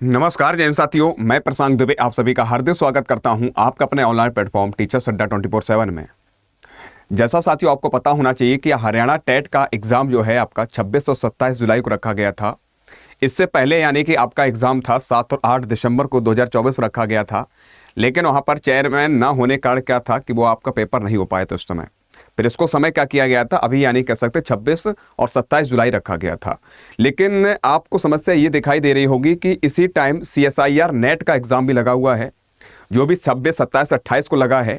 नमस्कार जैन साथियों, मैं प्रशांत दुबे आप सभी का हार्दिक स्वागत करता हूं आपका अपने ऑनलाइन प्लेटफॉर्म टीचर्स अड्डा 24/7 में। जैसा साथियों आपको पता होना चाहिए कि हरियाणा टेट का एग्ज़ाम जो है आपका 26 और 27 जुलाई को रखा गया था। इससे पहले यानी कि आपका एग्ज़ाम था 7 और 8 दिसंबर को 2024 रखा गया था, लेकिन वहाँ पर चेयरमैन ना होने कारण क्या था कि वो आपका पेपर नहीं हो पाया था उस समय। फिर इसको समय क्या किया गया था, अभी यानी कह सकते 26 और 27 जुलाई रखा गया था। लेकिन आपको समस्या ये दिखाई दे रही होगी कि इसी टाइम CSIR नेट का एग्ज़ाम भी लगा हुआ है, जो भी 26, 27, 28 को लगा है।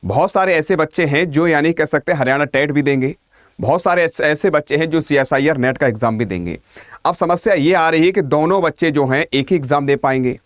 बहुत सारे ऐसे बच्चे हैं जो यानी कह सकते हैं हरियाणा टेट भी देंगे, बहुत सारे ऐसे बच्चे हैं जो CSIR नेट का एग्ज़ाम भी देंगे। अब समस्या ये आ रही है कि दोनों बच्चे जो हैं एक ही एग्ज़ाम दे पाएंगे।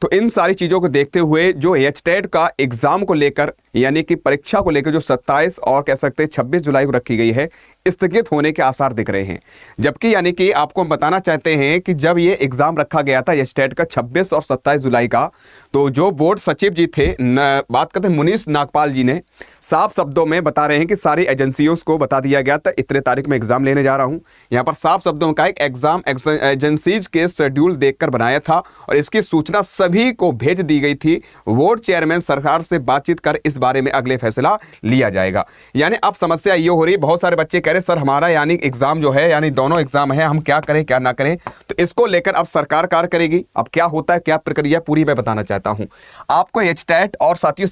तो इन सारी चीज़ों को देखते हुए जो HTET का एग्ज़ाम को लेकर यानी कि परीक्षा को लेकर जो 27 और कह सकते हैं 26 जुलाई को रखी गई है, स्थगित होने के आसार दिख रहे हैं। जबकि यानी कि आपको हम बताना चाहते हैं कि जब ये एग्ज़ाम रखा गया था HTET का 26 और 27 जुलाई का, तो जो बोर्ड सचिव जी थे बात करते हैं मुनीष नागपाल जी ने साफ शब्दों में बता रहे हैं कि सारी एजेंसियों को बता दिया गया था इतने तारीख में एग्ज़ाम लेने जा रहा हूँ। यहाँ पर साफ शब्दों में कहा एक एग्ज़ाम एजेंसीज के शेड्यूल देखकर बनाया था और इसकी सूचना सभी को भेज दी गई थी। बोर्ड चेयरमैन सरकार से बातचीत कर इस बारे में अगले फैसला लिया जाएगा। यानी अब समस्या ये हो रही, बहुत सारे बच्चे कह रहे सर हमारा यानी एग्जाम जो है यानी दोनों एग्जाम है, हम क्या करें क्या ना करें। तो इसको लेकर अब सरकार कार्य करेगी। अब क्या होता है, क्या प्रक्रिया पूरी मैं बताना चाहता हूं आपको। HTET और साथियों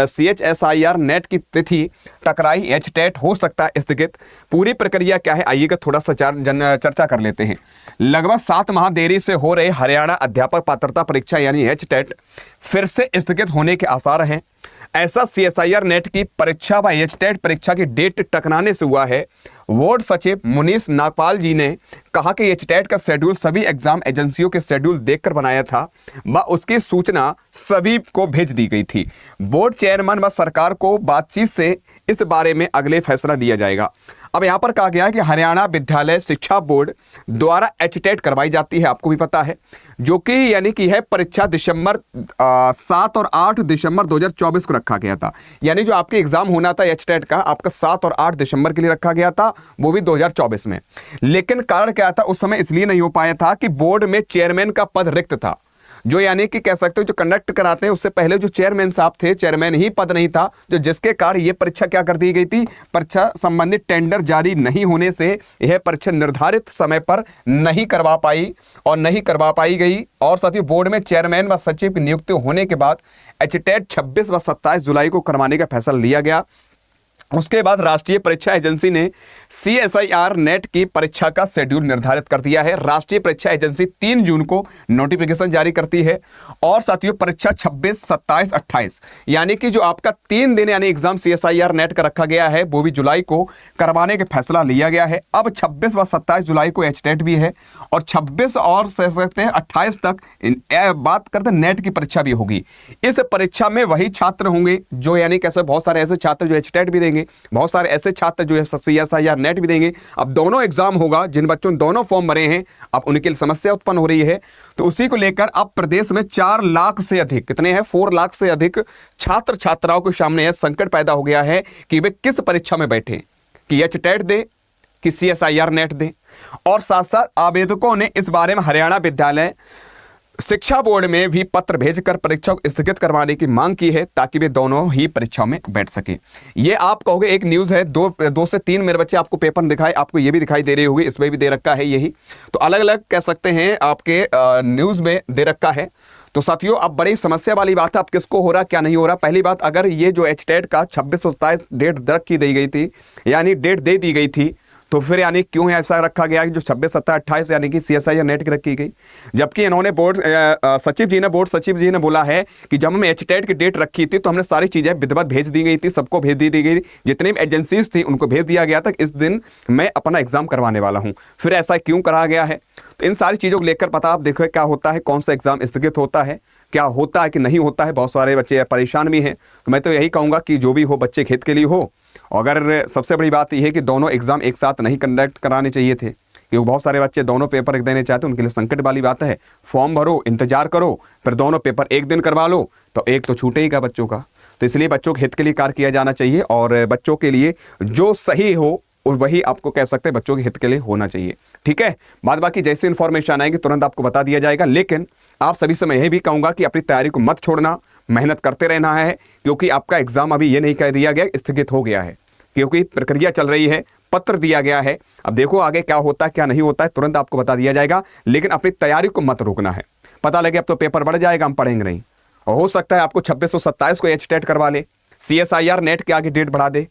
CHSIR नेट की तिथि टकराई, HTET हो सकता है स्थगित। पूरी प्रक्रिया क्या है आइएगा थोड़ा सा चर्चा कर लेते हैं। लगभग 7 माह देरी से हो रहे हरियाणा अध्यापक पात्रता परीक्षा यानी HTET फिर से स्थगित होने के आसार हैं। ऐसा CSIR नेट की परीक्षा व HTET परीक्षा की डेट टकराने से हुआ है। बोर्ड सचिव मुनीष नागपाल जी ने कहा कि HTET का शेड्यूल सभी एग्जाम एजेंसियों के शेड्यूल देखकर बनाया था व उसकी सूचना सभी को भेज दी गई थी। बोर्ड चेयरमैन व सरकार को बातचीत से इस बारे में अगले फैसला लिया जाएगा। अब यहाँ पर कहा गया है कि हरियाणा विद्यालय शिक्षा बोर्ड द्वारा HTET करवाई जाती है, आपको भी पता है, जो कि यानी कि है परीक्षा 7 और 8 दिसंबर 2024 को रखा गया था। यानी जो आपके एग्जाम होना था HTET का आपका 7 और 8 दिसंबर के लिए रखा गया था, वो भी 2024 में। लेकिन कारण क्या था, उस समय इसलिए नहीं हो पाया था कि बोर्ड में चेयरमैन का पद रिक्त था। जो यानी कि कह सकते हो जो कंडक्ट कराते हैं उससे पहले जो चेयरमैन साहब थे, चेयरमैन ही पद नहीं था, जो जिसके कारण ये परीक्षा क्या कर दी गई थी, परीक्षा संबंधित टेंडर जारी नहीं होने से यह परीक्षा निर्धारित समय पर नहीं करवा पाई गई। और साथ ही बोर्ड में चेयरमैन व सचिव की नियुक्ति होने के बाद HTET 26 व 27 जुलाई को करवाने का फैसला लिया गया। उसके बाद राष्ट्रीय परीक्षा एजेंसी ने CSIR नेट की परीक्षा का शेड्यूल निर्धारित कर दिया है। राष्ट्रीय परीक्षा एजेंसी 3 जून को नोटिफिकेशन जारी करती है और साथियों परीक्षा 26, 27, 28 यानी कि जो आपका 3 दिन यानी एग्जाम CSIR नेट का रखा गया है वो भी जुलाई को करवाने का फैसला लिया गया है। अब 26 व 27 जुलाई को HTET भी है और 26 और 28 तक बात करते हैं नेट की परीक्षा भी होगी। इस परीक्षा में वही छात्र होंगे जो यानी कैसे बहुत सारे ऐसे छात्र जो HTET भी देंगे, बहुत सारे ऐसे छात्र जो है CSIR नेट भी देंगे। अब दोनों एग्जाम होगा, जिन बच्चों ने दोनों फॉर्म भरे हैं अब उनके लिए समस्या उत्पन्न हो रही है। तो उसी को लेकर अब प्रदेश में 4 लाख से अधिक, कितने हैं 4 लाख से अधिक छात्र छात्राओं के सामने यह संकट पैदा हो गया है कि वे किस परीक्षा में बैठे, कि HTET दे कि CSIR नेट दे। और साथ साथ आवेदकों ने इस बारे में हरियाणा विद्यालय शिक्षा बोर्ड में भी पत्र भेजकर परीक्षा को स्थगित करवाने की मांग की है ताकि वे दोनों ही परीक्षाओं में बैठ सके। ये आप कहोगे एक न्यूज़ है, 2 से 3 मेरे बच्चे आपको पेपर दिखाए, आपको ये भी दिखाई दे रही होगी, इसमें भी दे रखा है यही। तो अलग अलग कह सकते हैं आपके न्यूज़ में दे रखा है। तो साथियों अब बड़ी समस्या वाली बात है, अब किसको हो रहा क्या नहीं हो रहा। पहली बात, अगर ये जो HTET का 26 और 27 डेट दर्ज की दी गई थी यानी डेट दे दी गई थी, तो फिर यानी क्यों ऐसा रखा गया कि जो 26, 27, 28 यानी कि CSIR नेट की रखी गई। जबकि इन्होंने बोर्ड सचिव जी ने बोला है कि जब हमने HTET की डेट रखी थी तो हमने सारी चीज़ें विधिवत भेज दी गई थी, सबको भेज दी गई, जितनी भी एजेंसीज थी उनको भेज दिया गया था इस दिन मैं अपना एग्जाम करवाने वाला हूँ। फिर ऐसा क्यों करा गया है, तो इन सारी चीज़ों को लेकर पता आप देखो क्या होता है, कौन सा एग्जाम स्थगित होता है, क्या होता है कि नहीं होता है। बहुत सारे बच्चे परेशान भी हैं। तो मैं तो यही कहूँगा कि जो भी हो बच्चे खेत के लिए हो। अगर सबसे बड़ी बात यह है कि दोनों एग्जाम एक साथ नहीं कंडक्ट कराने चाहिए थे, क्योंकि बहुत सारे बच्चे दोनों पेपर देने चाहते हैं, उनके लिए संकट वाली बात है। फॉर्म भरो, इंतजार करो, फिर दोनों पेपर एक दिन करवा लो तो एक तो छूटेगा बच्चों का। तो इसलिए बच्चों के हित के लिए कार्य किया जाना चाहिए और बच्चों के लिए जो सही हो और वही आपको कह सकते हैं बच्चों के हित के लिए होना चाहिए। ठीक है, बाद बाकी जैसे इन्फॉर्मेशन आएगी तुरंत आपको बता दिया जाएगा। लेकिन आप सभी से मैं यही भी कहूँगा कि अपनी तैयारी को मत छोड़ना, मेहनत करते रहना है, क्योंकि आपका एग्जाम अभी ये नहीं कह दिया गया, स्थगित हो गया है, क्योंकि प्रक्रिया चल रही है, पत्र दिया गया है। अब देखो आगे क्या होता है क्या नहीं होता है, तुरंत आपको बता दिया जाएगा। लेकिन अपनी तैयारी को मत रोकना है। पता लगे अब तो पेपर बढ़ जाएगा, हम पढ़ेंगे नहीं, और हो सकता है आपको 2627 को HTET करवा ले, CSIR नेट के आगे डेट बढ़ा दे,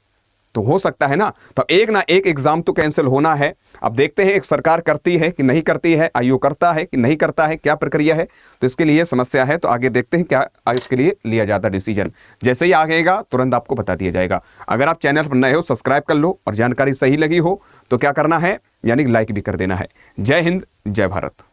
तो हो सकता है ना। तो एक ना एक एग्जाम तो कैंसिल होना है। अब देखते हैं एक सरकार करती है कि नहीं करती है, आयोग करता है कि नहीं करता है, क्या प्रक्रिया है, तो इसके लिए समस्या है। तो आगे देखते हैं क्या इसके लिए लिया जाता डिसीजन। जैसे ही आगेगा तुरंत आपको बता दिया जाएगा। अगर आप चैनल पर नए हो सब्सक्राइब कर लो, और जानकारी सही लगी हो तो क्या करना है, यानी लाइक भी कर देना है। जय हिंद, जय भारत।